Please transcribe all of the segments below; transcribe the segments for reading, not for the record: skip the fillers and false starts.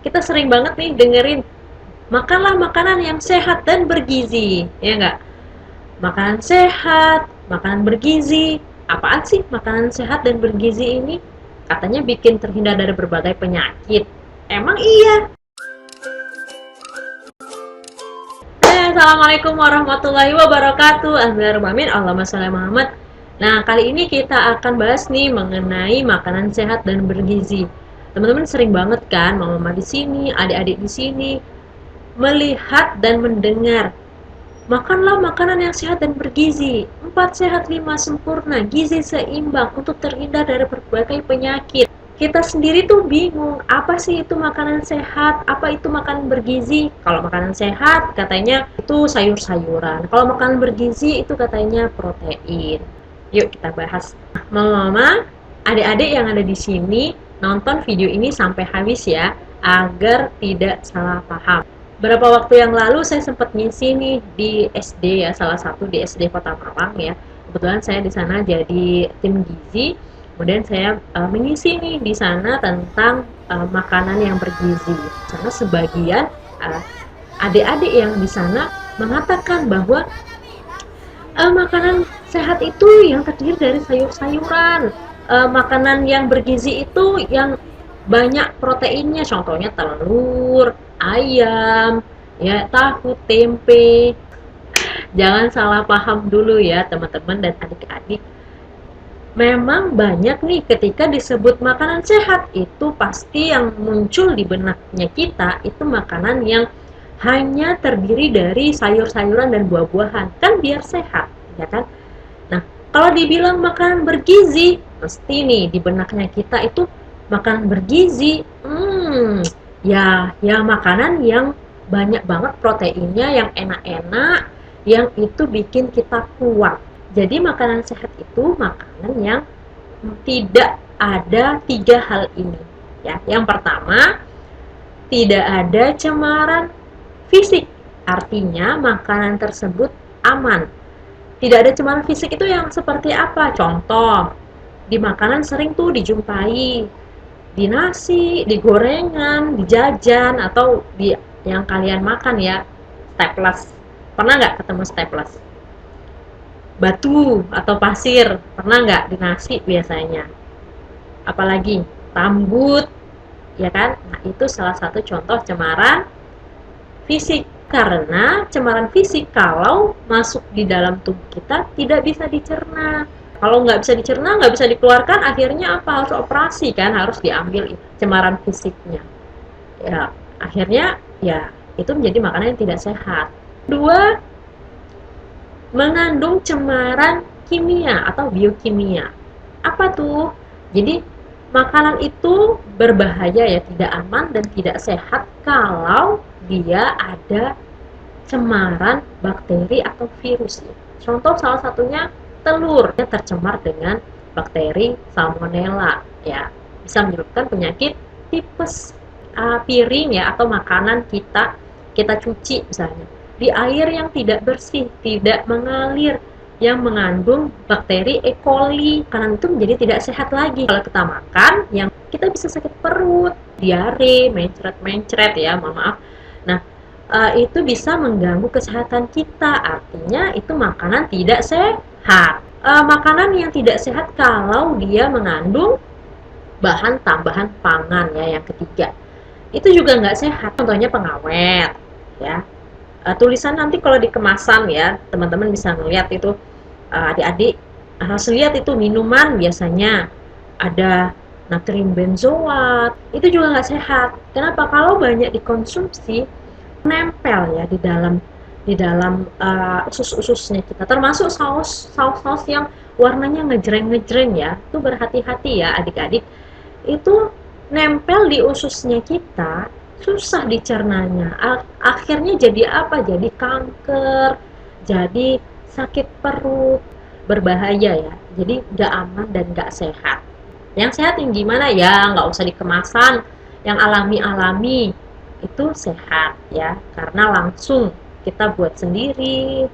kita sering banget nih dengerin, makanlah makanan yang sehat dan bergizi, ya nggak? Makanan sehat, makanan bergizi. Apaan sih makanan sehat dan bergizi ini? Katanya bikin terhindar dari berbagai penyakit. Emang iya? Assalamualaikum warahmatullahi wabarakatuh. Bismillahirrahmanirrahim. Allahumma sholli Muhammad. Nah, kali ini kita akan bahas nih mengenai makanan sehat dan bergizi. Teman-teman sering banget kan, mama di sini, adik-adik di sini melihat dan mendengar, makanlah makanan yang sehat dan bergizi. 4 sehat 5 sempurna, gizi seimbang untuk terhindar dari berbagai penyakit. Kita sendiri tuh bingung, apa sih itu makanan sehat, apa itu makanan bergizi. Kalau makanan sehat katanya itu sayur-sayuran, kalau makanan bergizi itu katanya protein. Yuk kita bahas. Mama-mama, adik-adik yang ada di sini, nonton video ini sampai habis ya, agar tidak salah paham. Berapa waktu yang lalu saya sempat ngisi nih di SD ya, salah satu di SD Kota Malang ya. Kebetulan saya di sana jadi tim gizi. Kemudian saya mengisi nih di sana tentang makanan yang bergizi. Karena sebagian adik-adik yang di sana mengatakan bahwa makanan sehat itu yang terdiri dari sayur-sayuran. Makanan yang bergizi itu yang banyak proteinnya, contohnya telur, ayam, ya tahu, tempe. Jangan salah paham dulu ya teman-teman dan adik-adik. Memang banyak nih ketika disebut makanan sehat itu pasti yang muncul di benaknya kita itu makanan yang hanya terdiri dari sayur-sayuran dan buah-buahan, kan biar sehat, ya kan? Nah, kalau dibilang makanan bergizi, mesti nih di benaknya kita itu makanan bergizi, ya makanan yang banyak banget proteinnya, yang enak-enak, yang itu bikin kita kuat. Jadi makanan sehat itu makanan yang tidak ada 3 hal ini. Ya, yang pertama, tidak ada cemaran fisik. Artinya makanan tersebut aman. Tidak ada cemaran fisik itu yang seperti apa? Contoh, di makanan sering tuh dijumpai di nasi, di gorengan, di jajan, atau di yang kalian makan ya, staples. Pernah nggak ketemu staples? Batu atau pasir, pernah nggak di nasi biasanya? Apalagi rambut, ya kan? Nah, itu salah satu contoh cemaran fisik. Karena cemaran fisik kalau masuk di dalam tubuh kita tidak bisa dicerna. Kalau nggak bisa dicerna, nggak bisa dikeluarkan, akhirnya apa? Harus operasi kan, harus diambil cemaran fisiknya. Ya, akhirnya ya itu menjadi makanan yang tidak sehat. Dua, mengandung cemaran kimia atau biokimia. Apa tuh? Jadi makanan itu berbahaya ya, tidak aman dan tidak sehat kalau dia ada cemaran bakteri atau virus. Contoh salah satunya telur yang tercemar dengan bakteri salmonella ya, bisa menyebabkan penyakit tipes. Piring ya atau makanan kita cuci misalnya di air yang tidak bersih, tidak mengalir, yang mengandung bakteri E. coli, makanan itu menjadi tidak sehat lagi. Kalau kita makan, yang kita bisa sakit perut, diare, mencret-mencret ya, mohon maaf. Nah, itu bisa mengganggu kesehatan kita, artinya itu makanan tidak sehat. Makanan yang tidak sehat kalau dia mengandung bahan tambahan pangan ya, yang ketiga. Itu juga nggak sehat, contohnya pengawet ya. Tulisan nanti kalau di kemasan ya, teman-teman bisa melihat itu, adik-adik harus lihat itu minuman biasanya ada natrium benzoat, itu juga nggak sehat. Kenapa? Kalau banyak dikonsumsi nempel ya di dalam usus-ususnya kita, termasuk saus yang warnanya ngejreng-ngejreng ya, itu berhati-hati ya adik-adik, itu nempel di ususnya kita, susah dicernanya. Akhirnya jadi apa? Jadi kanker, jadi sakit perut, berbahaya ya. Jadi nggak aman dan nggak sehat. Yang sehat yang gimana ya? Nggak usah dikemasan, yang alami-alami itu sehat ya, karena langsung kita buat sendiri,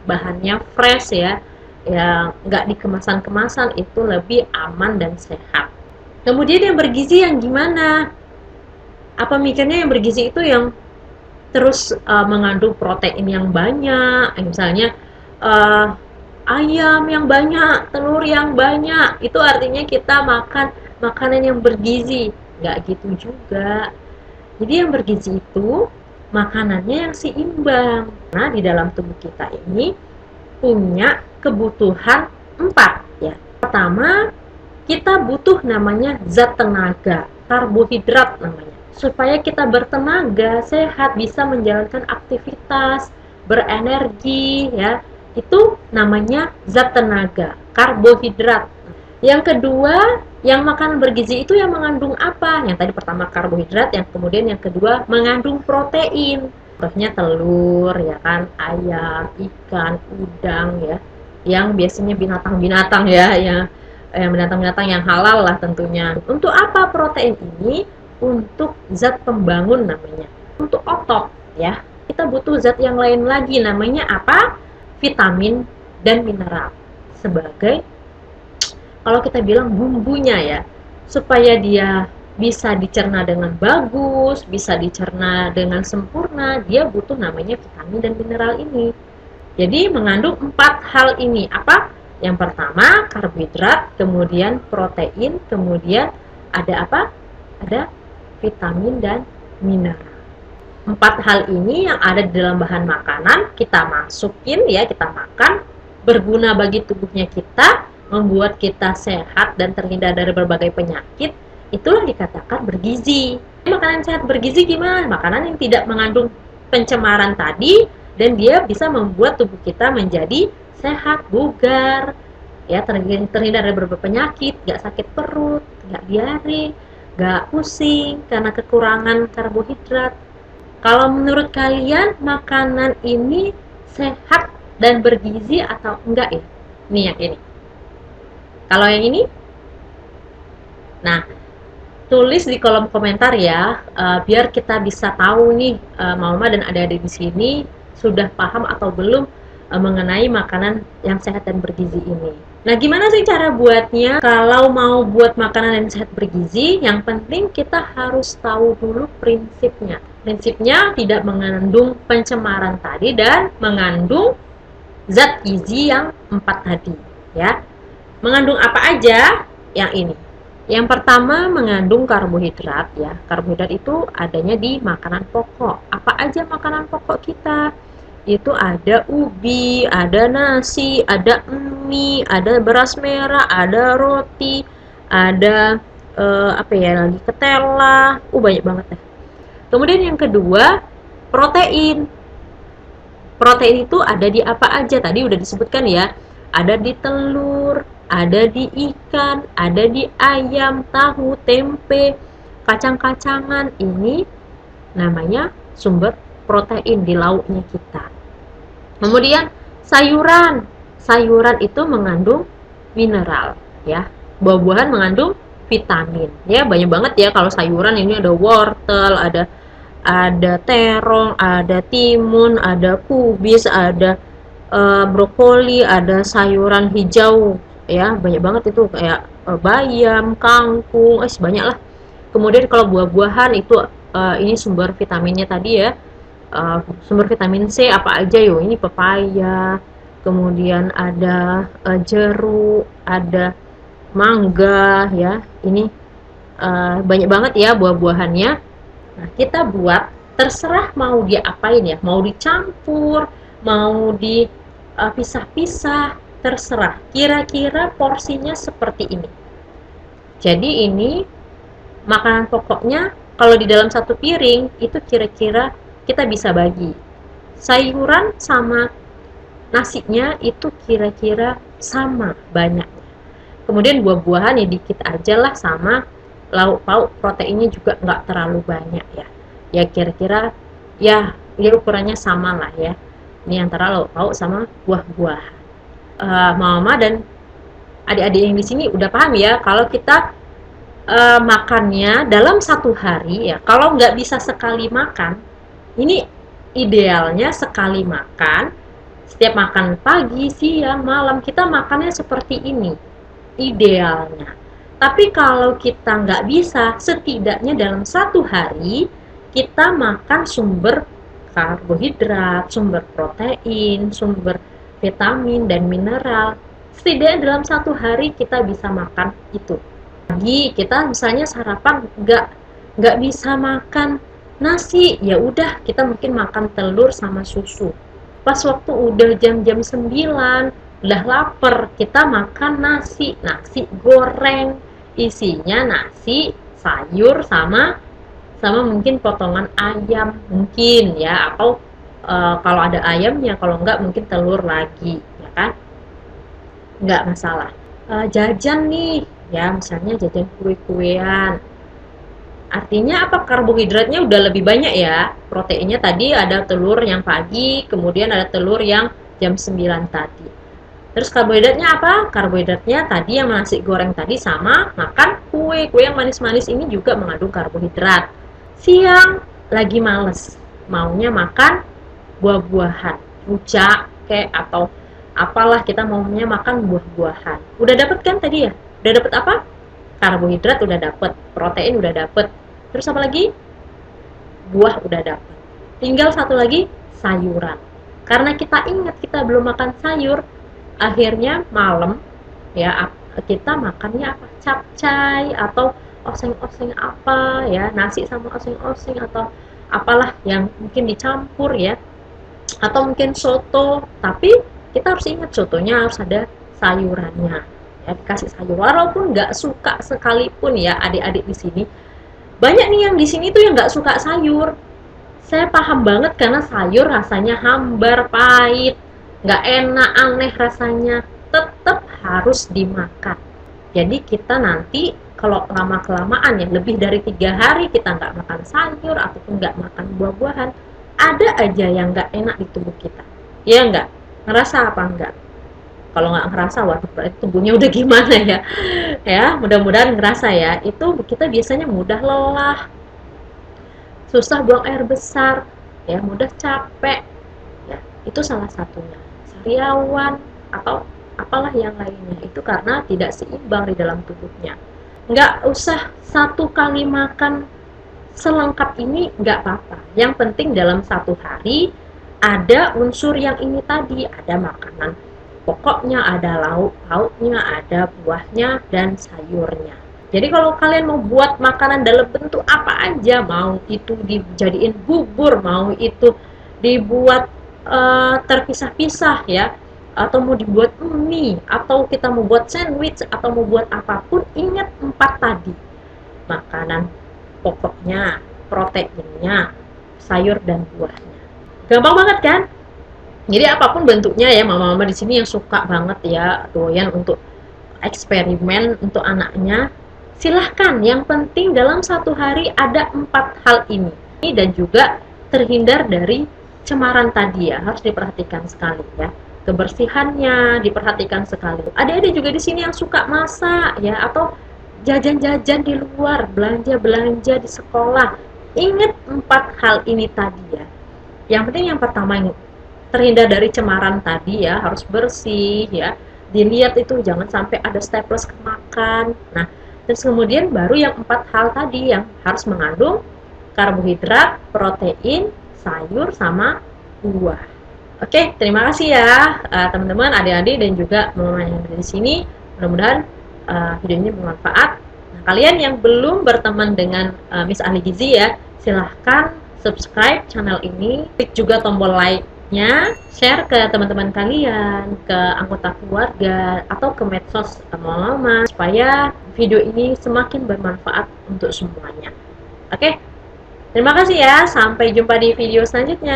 bahannya fresh ya, yang nggak dikemasan-kemasan, itu lebih aman dan sehat. Kemudian yang bergizi yang gimana? Apa mikirnya yang bergizi itu yang terus mengandung protein yang banyak, misalnya uh, ayam yang banyak, telur yang banyak, itu artinya kita makan makanan yang bergizi. Nggak gitu juga. Jadi yang bergizi itu makanannya yang seimbang. Nah, di dalam tubuh kita ini punya kebutuhan 4 ya. Pertama, kita butuh namanya zat tenaga, karbohidrat namanya. Supaya kita bertenaga, sehat, bisa menjalankan aktivitas, berenergi ya. Itu namanya zat tenaga, karbohidrat. Yang kedua, yang makanan bergizi itu yang mengandung apa? Yang tadi pertama karbohidrat, yang kemudian yang kedua mengandung protein. Contohnya telur, ya kan, ayam, ikan, udang, ya, yang biasanya binatang-binatang ya, yang binatang-binatang yang halal lah tentunya. Untuk apa protein ini? Untuk zat pembangun namanya. Untuk otot, ya. Kita butuh zat yang lain lagi, namanya apa? Vitamin dan mineral. Sebagai, kalau kita bilang bumbunya ya, supaya dia bisa dicerna dengan bagus, bisa dicerna dengan sempurna, dia butuh namanya vitamin dan mineral ini. Jadi mengandung 4 hal ini. Apa? Yang pertama karbohidrat, kemudian protein, kemudian ada apa? Ada vitamin dan mineral. 4 hal ini yang ada di dalam bahan makanan, kita masukin ya, kita makan, berguna bagi tubuhnya kita, membuat kita sehat dan terhindar dari berbagai penyakit, itulah dikatakan bergizi. Makanan sehat bergizi gimana? Makanan yang tidak mengandung pencemaran tadi, dan dia bisa membuat tubuh kita menjadi sehat, bugar, ya, terhindar dari berbagai penyakit, gak sakit perut, gak diare, gak pusing karena kekurangan karbohidrat. Kalau menurut kalian makanan ini sehat dan bergizi atau enggak ya? Nih yang ini. Kalau yang ini, nah, tulis di kolom komentar ya, biar kita bisa tahu nih, Mama dan adik-adik di sini sudah paham atau belum mengenai makanan yang sehat dan bergizi ini. Nah, gimana sih cara buatnya? Kalau mau buat makanan yang sehat bergizi, yang penting kita harus tahu dulu prinsipnya. Prinsipnya tidak mengandung pencemaran tadi dan mengandung zat gizi yang 4 tadi, ya. Mengandung apa aja? Yang ini. Yang pertama mengandung karbohidrat ya. Karbohidrat itu adanya di makanan pokok. Apa aja makanan pokok kita? Itu ada ubi, ada nasi, ada mie, ada beras merah, ada roti, ada apa ya lagi, ketela. Banyak banget deh. Kemudian yang kedua, protein. Protein itu ada di apa aja? Tadi udah disebutkan ya. Ada di telur, ada di ikan, ada di ayam, tahu, tempe, kacang-kacangan. Ini namanya sumber protein di lauknya kita. Kemudian sayuran. Sayuran itu mengandung mineral ya. Buah-buahan mengandung vitamin. Ya, banyak banget ya kalau sayuran ini ada wortel, ada terong, ada timun, ada kubis, ada brokoli, ada sayuran hijau ya, banyak banget itu kayak bayam, kangkung, banyak lah. Kemudian kalau buah-buahan itu ini sumber vitaminnya tadi ya, sumber vitamin C apa aja yo, ini pepaya, kemudian ada jeruk, ada mangga ya, ini banyak banget ya buah-buahannya. Nah, kita buat terserah mau dia apain ya, mau dicampur, mau dipisah-pisah, terserah. Kira-kira porsinya seperti ini. Jadi ini makanan pokoknya kalau di dalam satu piring itu kira-kira kita bisa bagi. Sayuran sama nasinya itu kira-kira sama banyaknya. Kemudian buah-buahan ya dikit aja lah, sama lauk pauk proteinnya juga nggak terlalu banyak ya. Ya kira-kira ya ukurannya sama lah ya. Ini antara lauk pauk sama buah-buahan. Mama dan adik-adik yang di sini udah paham ya kalau kita makannya dalam satu hari ya. Kalau nggak bisa sekali makan, ini idealnya sekali makan. Setiap makan pagi, siang, malam kita makannya seperti ini idealnya. Tapi kalau kita nggak bisa, setidaknya dalam satu hari kita makan sumber karbohidrat, sumber protein, sumber vitamin dan mineral. Setidaknya dalam satu hari kita bisa makan itu. Pagi kita misalnya sarapan nggak bisa makan nasi, ya udah kita mungkin makan telur sama susu. Pas waktu udah jam-jam 9, udah lapar, kita makan nasi goreng, isinya nasi, sayur sama mungkin potongan ayam mungkin ya, atau kalau ada ayamnya, kalau enggak mungkin telur lagi, ya kan? Enggak masalah. Jajan nih, ya misalnya jajan kue-kuean. Artinya apa? Karbohidratnya udah lebih banyak ya. Proteinnya tadi ada telur yang pagi, kemudian ada telur yang jam 9 tadi. Terus karbohidratnya apa? Karbohidratnya tadi yang nasi goreng tadi sama makan kue. Kue yang manis-manis ini juga mengandung karbohidrat. Siang lagi males, maunya makan buah-buahan, rujak kayak atau apalah, kita maunya makan buah-buahan. Udah dapet kan tadi ya? Udah dapet apa? Karbohidrat udah dapet, protein udah dapet. Terus apa lagi? Buah udah dapet. Tinggal satu lagi, sayuran. Karena kita ingat kita belum makan sayur, akhirnya malam ya kita makannya apa? Capcay atau oseng-oseng apa ya, nasi sama oseng-oseng atau apalah yang mungkin dicampur ya, atau mungkin soto. Tapi kita harus ingat sotonya harus ada sayurannya ya, dikasih sayur walaupun nggak suka sekalipun ya. Adik-adik di sini banyak nih yang di sini tuh yang nggak suka sayur. Saya paham banget karena sayur rasanya hambar, pahit, nggak enak, aneh rasanya. Tetap harus dimakan. Jadi kita nanti kalau lama-kelamaan ya, lebih dari 3 hari kita nggak makan sayur ataupun nggak makan buah-buahan, ada aja yang nggak enak di tubuh kita. Ya nggak? Ngerasa apa enggak? Kalau nggak ngerasa, waduh berarti tubuhnya udah gimana ya. Ya, mudah-mudahan ngerasa ya. Itu kita biasanya mudah lelah, susah buang air besar, ya mudah capek, ya itu salah satunya. Sariawan atau apalah yang lainnya, itu karena tidak seimbang di dalam tubuhnya. Nggak usah satu kali makan selengkap ini, nggak apa-apa. Yang penting dalam satu hari ada unsur yang ini tadi, ada makanan pokoknya, ada lauk-lauknya, ada buahnya dan sayurnya. Jadi kalau kalian mau buat makanan dalam bentuk apa aja, mau itu dijadiin bubur, mau itu dibuat terpisah-pisah ya, atau mau dibuat mie, atau kita mau buat sandwich, atau mau buat apapun, ingat 4 tadi. Makanan pokoknya, proteinnya, sayur dan buahnya. Gampang banget kan? Jadi apapun bentuknya ya, mama-mama di sini yang suka banget ya doyan untuk eksperimen untuk anaknya, silahkan. Yang penting dalam satu hari ada 4 hal ini, dan juga terhindar dari cemaran tadi ya, harus diperhatikan sekali ya. Kebersihannya diperhatikan sekali. Ada juga di sini yang suka masak ya, atau jajan-jajan di luar, belanja-belanja di sekolah. Ingat 4 hal ini tadi ya. Yang penting yang pertama ini terhindar dari cemaran tadi ya, harus bersih ya. Dilihat itu jangan sampai ada staples kemakan. Nah, terus kemudian baru yang 4 hal tadi yang harus mengandung karbohidrat, protein, sayur sama buah. Oke, terima kasih ya teman-teman, adik-adik dan juga mama yang ada di sini. Mudah-mudahan video ini bermanfaat. Nah, kalian yang belum berteman dengan Miss Ahli Gizi ya, silahkan subscribe channel ini, klik juga tombol like-nya, share ke teman-teman kalian, ke anggota keluarga, atau ke medsos mama-mama, supaya video ini semakin bermanfaat untuk semuanya. Oke, terima kasih ya, sampai jumpa di video selanjutnya.